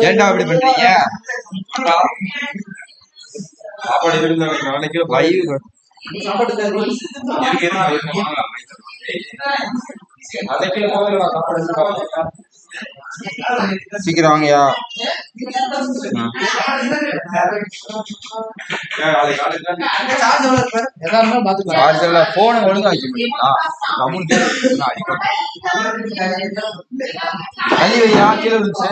ஏன்டா அப்படி பண்றீங்க? சாப்பாடு நாளைக்கு சீக்கிரம் வாங்கயா. போன ஒழுங்கா வச்சுங்களா? தள்ளி வையா, கீழே விழுந்துச்சு.